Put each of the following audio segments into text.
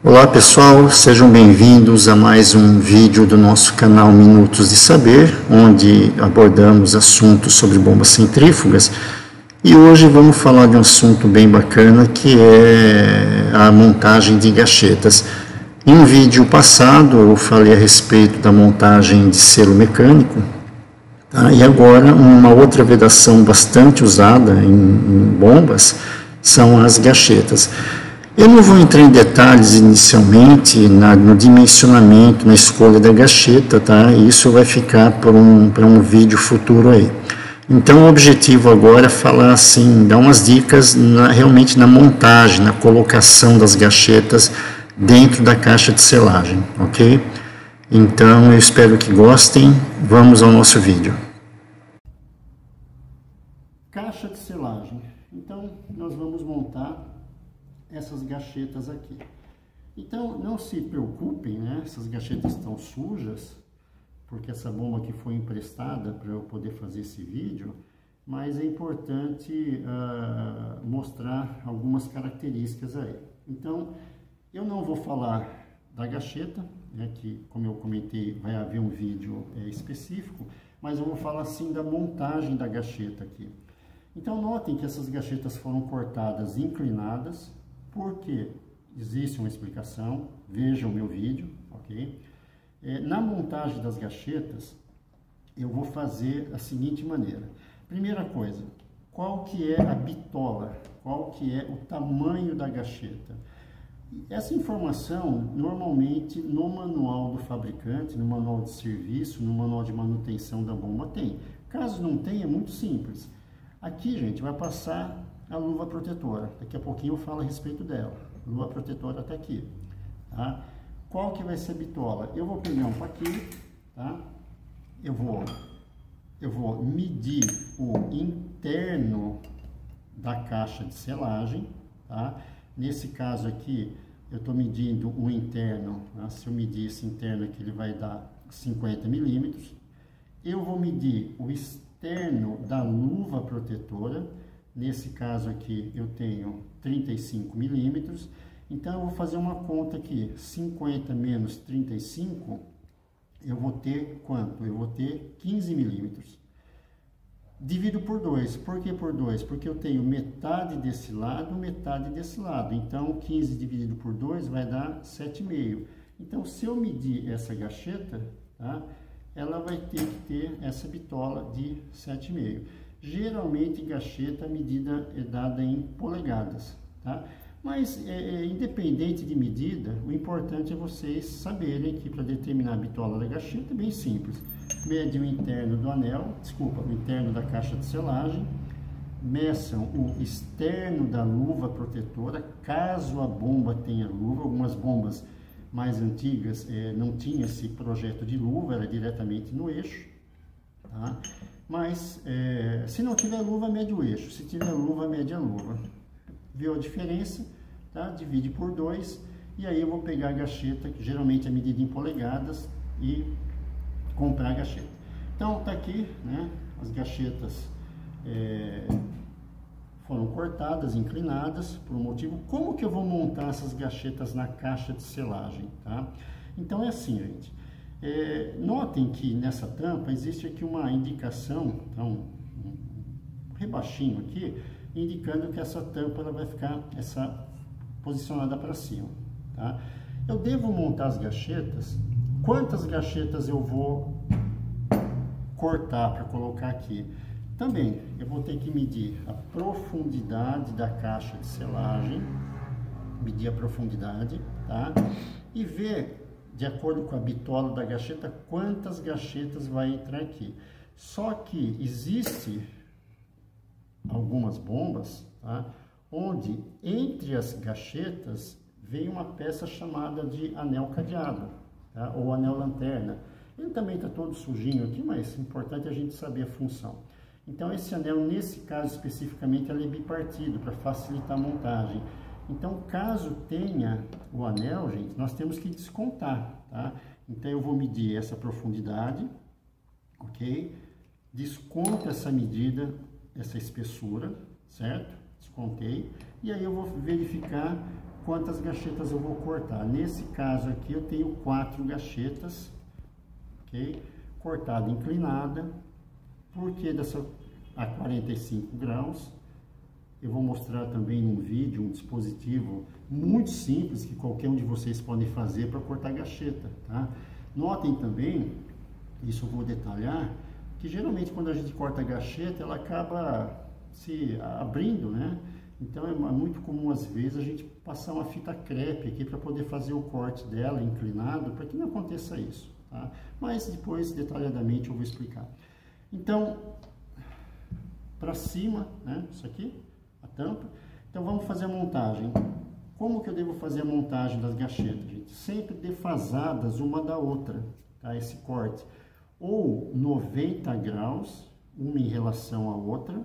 Olá pessoal, sejam bem-vindos a mais um vídeo do nosso canal Minutos de Saber, onde abordamos assuntos sobre bombas centrífugas. E hoje vamos falar de um assunto bem bacana, que é a montagem de gachetas. Em um vídeo passado eu falei a respeito da montagem de selo mecânico, tá? E agora uma outra vedação bastante usada em bombas são as gachetas. Eu não vou entrar em detalhes inicialmente no dimensionamento, na escolha da gacheta, tá? Isso vai ficar para um vídeo futuro aí. Então o objetivo agora é falar assim, dar umas dicas realmente na montagem, na colocação das gachetas dentro da caixa de selagem, ok? Então eu espero que gostem, vamos ao nosso vídeo. Caixa de selagem. Então nós vamos montar essas gachetas aqui. Então não se preocupem, né? Essas gachetas estão sujas, porque essa bomba aqui foi emprestada para eu poder fazer esse vídeo, mas é importante mostrar algumas características aí. Então eu não vou falar da gacheta, né, que como eu comentei vai haver um vídeo específico, mas eu vou falar sim da montagem da gacheta aqui. Então notem que essas gachetas foram cortadas inclinadas, porque existe uma explicação, vejam o meu vídeo, ok? Na montagem das gachetas, eu vou fazer a seguinte maneira. Primeira coisa, qual que é a bitola? Qual que é o tamanho da gacheta? Essa informação, normalmente, no manual do fabricante, no manual de serviço, no manual de manutenção da bomba, tem. Caso não tenha, é muito simples. Aqui, gente, vai passar a luva protetora. Daqui a pouquinho eu falo a respeito dela. Luva protetora até aqui, tá? Qual que vai ser a bitola? Eu vou pegar um paquinho, tá? Eu vou medir o interno da caixa de selagem, tá? Nesse caso aqui, eu estou medindo o interno, tá? Se eu medir esse interno aqui, ele vai dar 50 milímetros. Eu vou medir o externo da luva protetora. Nesse caso aqui, eu tenho 35 milímetros. Então, eu vou fazer uma conta aqui. 50 menos 35, eu vou ter quanto? Eu vou ter 15 milímetros. Divido por 2. Por que por 2? Porque eu tenho metade desse lado, metade desse lado. Então, 15 dividido por 2 vai dar 7,5. Então, se eu medir essa gacheta, tá? Ela vai ter que ter essa bitola de 7,5. Geralmente, gacheta, a medida é dada em polegadas, tá? Mas, independente de medida, o importante é vocês saberem que para determinar a bitola da gacheta é bem simples. Mede o interno do anel, o interno da caixa de selagem, meçam o externo da luva protetora, caso a bomba tenha luva. Algumas bombas mais antigas não tinham esse projeto de luva, era diretamente no eixo, tá? Mas, se não tiver luva, mede o eixo. Se tiver luva, mede a luva. Viu a diferença? Tá? Divide por 2. E aí eu vou pegar a gacheta, que geralmente é medida em polegadas, e comprar a gacheta. Então, tá aqui, né? As gachetas foram cortadas, inclinadas, por um motivo. Como que eu vou montar essas gachetas na caixa de selagem, tá? Então, é assim, gente. Notem que nessa tampa existe aqui uma indicação, então, um rebaixinho aqui, indicando que essa tampa ela vai ficar posicionada para cima, tá? Eu devo montar as gachetas. Quantas gachetas eu vou cortar para colocar aqui? Também eu vou ter que medir a profundidade da caixa de selagem, medir a profundidade, tá? E ver, de acordo com a bitola da gacheta, quantas gachetas vai entrar aqui. Só que existe algumas bombas, tá? Onde entre as gachetas vem uma peça chamada de anel cadeado, tá? Ou anel lanterna. Ele também está todo sujinho aqui, mas o importante é a gente saber a função. Então esse anel, nesse caso especificamente, ele é bipartido para facilitar a montagem. Então, caso tenha o anel, gente, nós temos que descontar, tá? Então eu vou medir essa profundidade, ok? Desconto essa medida, essa espessura, certo? Descontei. E aí eu vou verificar quantas gachetas eu vou cortar. Nesse caso aqui eu tenho 4 gachetas, ok? Cortada inclinada, porque dessa a 45 graus. Eu vou mostrar também num vídeo um dispositivo muito simples que qualquer um de vocês pode fazer para cortar gacheta, tá? Notem também, isso eu vou detalhar, que geralmente quando a gente corta a gacheta, ela acaba se abrindo, né? Então é muito comum às vezes a gente passar uma fita crepe aqui para poder fazer o corte dela inclinado, para que não aconteça isso, tá? Mas depois detalhadamente eu vou explicar. Então, para cima, né? Isso aqui, a tampa. Então vamos fazer a montagem. Como que eu devo fazer a montagem das gachetas, gente? Sempre defasadas uma da outra, tá? Esse corte. Ou 90 graus, uma em relação à outra,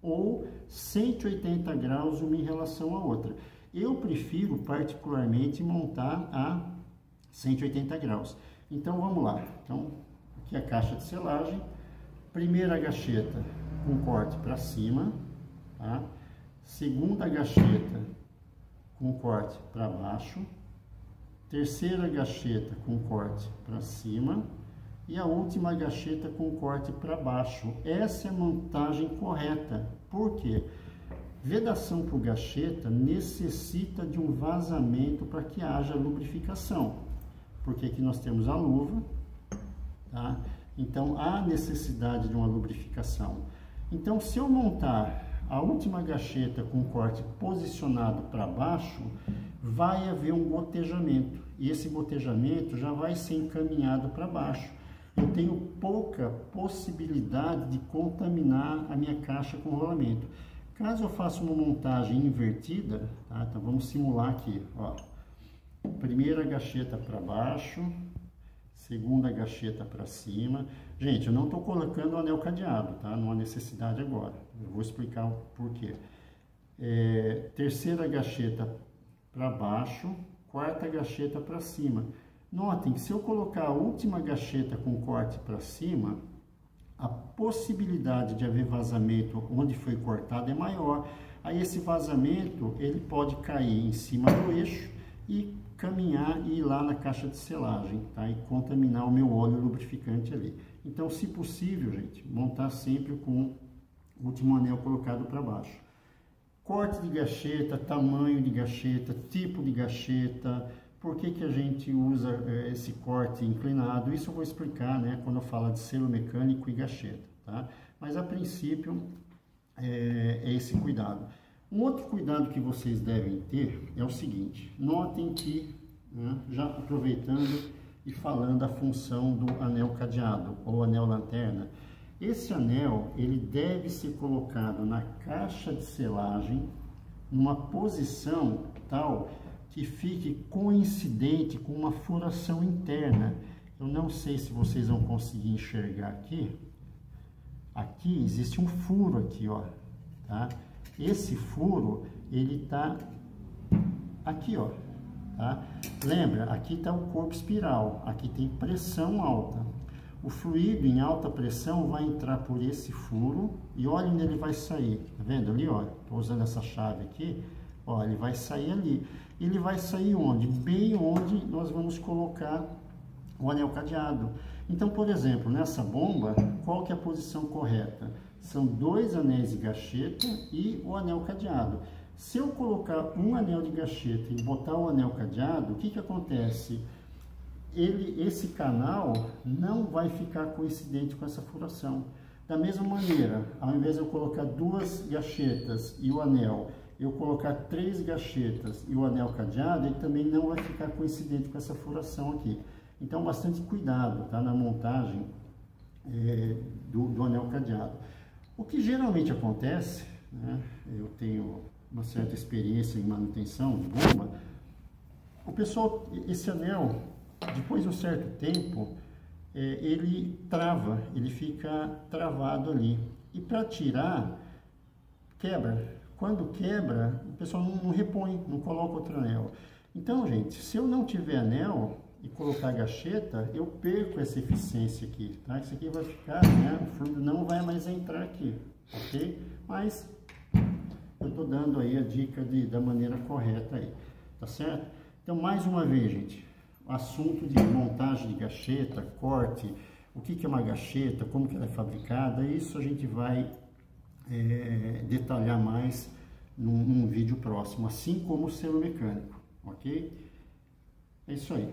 ou 180 graus, uma em relação à outra. Eu prefiro particularmente montar a 180 graus. Então vamos lá. Então, aqui a caixa de selagem. Primeira gacheta com corte para cima, tá? Segunda gacheta com corte para baixo, terceira gacheta com corte para cima e a última gacheta com corte para baixo. Essa é a montagem correta. Por quê? Vedação por gacheta necessita de um vazamento para que haja lubrificação, porque aqui nós temos a luva, tá? Então há necessidade de uma lubrificação. Então, se eu montar a última gacheta com corte posicionado para baixo, vai haver um gotejamento. E esse gotejamento já vai ser encaminhado para baixo. Eu tenho pouca possibilidade de contaminar a minha caixa com rolamento. Caso eu faça uma montagem invertida, tá? Então vamos simular aqui, ó. Primeira gacheta para baixo, segunda gacheta para cima. Gente, eu não estou colocando o anel cadeado, tá? Não há necessidade agora. Eu vou explicar o porquê. Terceira gacheta para baixo, quarta gacheta para cima. Notem que se eu colocar a última gacheta com corte para cima, a possibilidade de haver vazamento onde foi cortado é maior. Aí esse vazamento, ele pode cair em cima do eixo e caminhar e ir lá na caixa de selagem, tá? E contaminar o meu óleo lubrificante ali. Então, se possível, gente, montar sempre com o último anel colocado para baixo. Corte de gacheta, tamanho de gacheta, tipo de gacheta, por que que a gente usa esse corte inclinado? Isso eu vou explicar, né, quando eu falar de selo mecânico e gacheta, tá? Mas a princípio é esse cuidado. Um outro cuidado que vocês devem ter é o seguinte: notem que, né, já aproveitando e falando a função do anel cadeado ou anel lanterna, esse anel ele deve ser colocado na caixa de selagem numa posição tal que fique coincidente com uma furação interna. Eu não sei se vocês vão conseguir enxergar aqui. Aqui existe um furo aqui, ó, tá? Esse furo, ele tá aqui, ó, tá? Lembra, aqui tá o corpo espiral, aqui tem pressão alta. O fluido em alta pressão vai entrar por esse furo e olha onde ele vai sair. Tá vendo ali, ó? Tô usando essa chave aqui, ó, ele vai sair ali. Ele vai sair onde? Bem onde nós vamos colocar o anel cadeado. Então, por exemplo, nessa bomba, qual que é a posição correta? São 2 anéis de gacheta e o anel cadeado. Se eu colocar um anel de gacheta e botar o anel cadeado, o que que acontece? Esse canal não vai ficar coincidente com essa furação. Da mesma maneira, ao invés de eu colocar 2 gachetas e o anel, eu colocar 3 gachetas e o anel cadeado, ele também não vai ficar coincidente com essa furação aqui. Então, bastante cuidado, tá, na montagem do anel cadeado. O que geralmente acontece, né, eu tenho uma certa experiência em manutenção de bomba, o pessoal, esse anel, depois de um certo tempo, ele trava, ele fica travado ali. E para tirar, quebra. Quando quebra, o pessoal não repõe, não coloca outro anel. Então, gente, se eu não tiver anel e colocar gacheta, eu perco essa eficiência aqui, tá? Isso aqui vai ficar, né? O fluido não vai mais entrar aqui, ok? Mas eu tô dando aí a dica da maneira correta aí, tá certo? Então, mais uma vez, gente, assunto de montagem de gacheta, corte, o que é uma gacheta, como que ela é fabricada, isso a gente vai detalhar mais num vídeo próximo, assim como o selo mecânico, ok? É isso aí.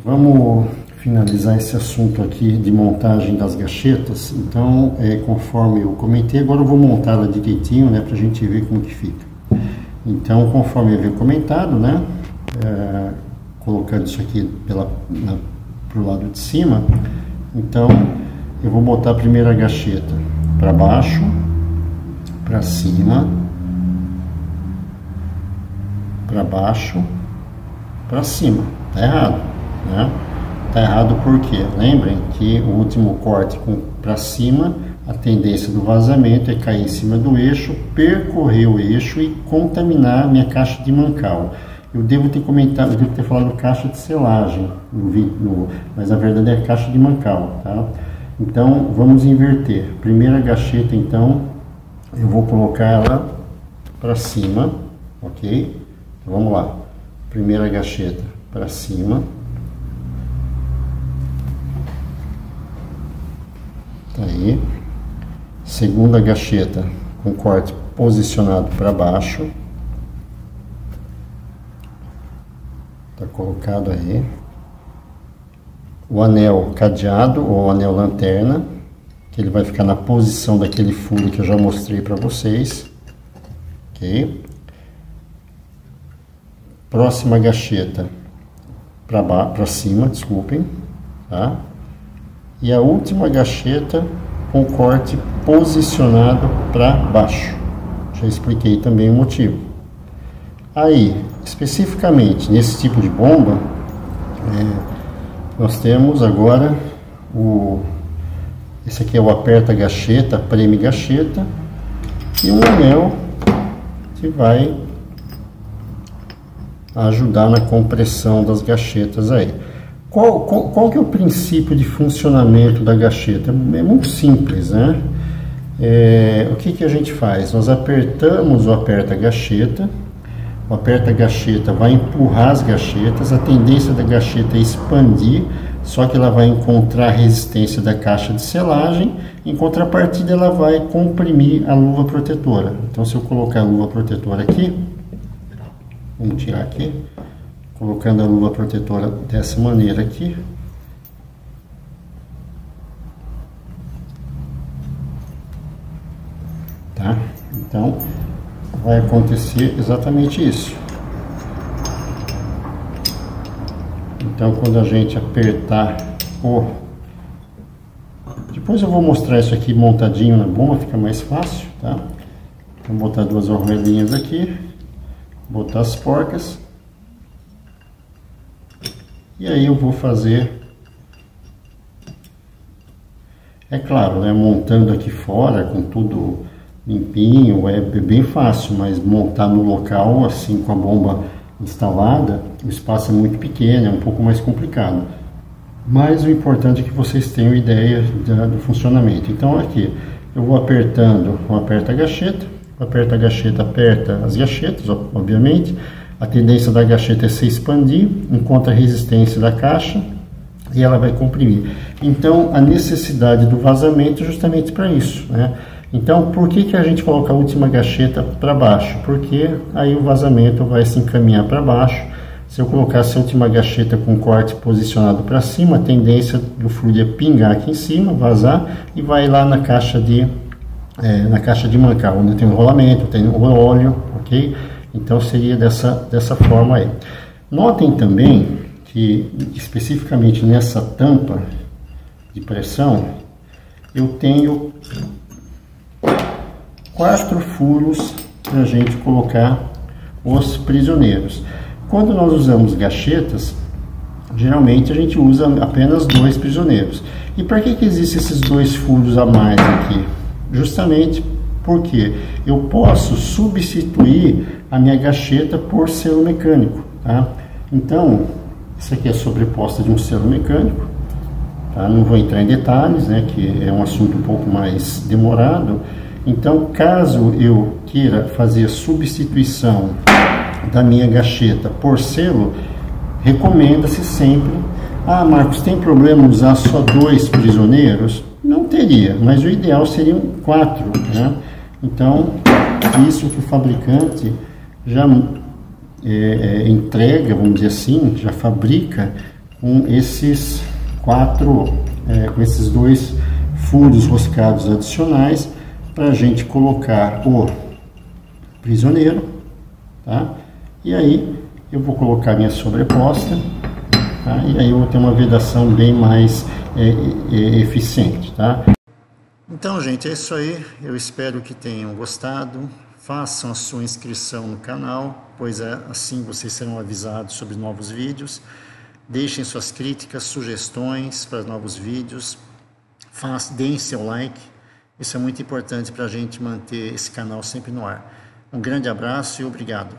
Vamos finalizar esse assunto aqui de montagem das gachetas. Então, conforme eu comentei, agora eu vou montar ela direitinho, né, pra gente ver como que fica. Então, conforme eu havia comentado, né, colocando isso aqui pro lado de cima, então eu vou botar a primeira gacheta para baixo, para cima, para baixo, para cima. Tá errado, né? Tá errado porque lembrem que o último corte para cima, a tendência do vazamento é cair em cima do eixo, percorrer o eixo e contaminar a minha caixa de mancal. Eu devo ter comentado, eu devo ter falado caixa de selagem no vídeo, mas na verdade é caixa de mancal, tá? Então vamos inverter. Primeira gacheta, então eu vou colocar ela para cima, ok? Então, vamos lá. Primeira gacheta para cima. Tá aí. Segunda gacheta com corte posicionado para baixo. Tá colocado aí. O anel cadeado ou anel lanterna, que ele vai ficar na posição daquele furo que eu já mostrei para vocês. Ok? Próxima gacheta para cima, desculpem, tá? E a última gacheta com corte posicionado para baixo. Já expliquei também o motivo. Aí, especificamente nesse tipo de bomba, nós temos agora esse aqui é o aperta gacheta, preme gacheta, e um anel que vai ajudar na compressão das gachetas aí. Qual que é o princípio de funcionamento da gacheta? É muito simples, né? O que a gente faz? Nós apertamos o aperta-gacheta, o aperta-gacheta vai empurrar as gachetas, a tendência da gacheta é expandir, só que ela vai encontrar a resistência da caixa de selagem, em contrapartida ela vai comprimir a luva protetora. Então, se eu colocar a luva protetora aqui, vamos tirar aqui, colocando a luva protetora dessa maneira aqui. Tá? Então, vai acontecer exatamente isso. Então, quando a gente apertar Depois eu vou mostrar isso aqui montadinho na bomba, fica mais fácil, tá? Vou botar duas argolinhas aqui, botar as porcas. E aí eu vou fazer, é claro, né, montando aqui fora com tudo limpinho, é bem fácil, mas montar no local, assim, com a bomba instalada, o espaço é muito pequeno, é um pouco mais complicado. Mas o importante é que vocês tenham ideia do funcionamento. Então aqui, eu vou apertando o aperta-gacheta, o aperta-gacheta aperta as gachetas, obviamente. A tendência da gacheta é se expandir, encontra a resistência da caixa e ela vai comprimir. Então, a necessidade do vazamento é justamente para isso, né? Então, por que a gente coloca a última gacheta para baixo? Porque aí o vazamento vai se encaminhar para baixo. Se eu colocasse a última gacheta com corte posicionado para cima, a tendência do fluido é pingar aqui em cima, vazar e vai lá na caixa de mancal, onde tem o rolamento, tem o óleo, ok? Então seria dessa forma aí. Notem também que especificamente nessa tampa de pressão eu tenho 4 furos para a gente colocar os prisioneiros. Quando nós usamos gachetas, geralmente a gente usa apenas 2 prisioneiros. E para que existem esses 2 furos a mais aqui? Justamente porque eu posso substituir a minha gacheta por selo mecânico, tá? Então, isso aqui é sobreposta de um selo mecânico, tá? Não vou entrar em detalhes, né, que é um assunto um pouco mais demorado. Então, caso eu queira fazer a substituição da minha gacheta por selo, recomenda-se sempre: ah, Marcos, tem problema usar só 2 prisioneiros? Não teria, mas o ideal seriam 4, né? Então, isso que o fabricante já entrega, vamos dizer assim, já fabrica com esses 4, com esses 2 furos roscados adicionais, para a gente colocar o prisioneiro, tá? E aí eu vou colocar minha sobreposta, tá? E aí eu vou ter uma vedação bem mais eficiente, tá? Então, gente, é isso aí. Eu espero que tenham gostado. Façam a sua inscrição no canal, pois assim vocês serão avisados sobre novos vídeos. Deixem suas críticas, sugestões para novos vídeos. Deem seu like. Isso é muito importante para a gente manter esse canal sempre no ar. Um grande abraço e obrigado.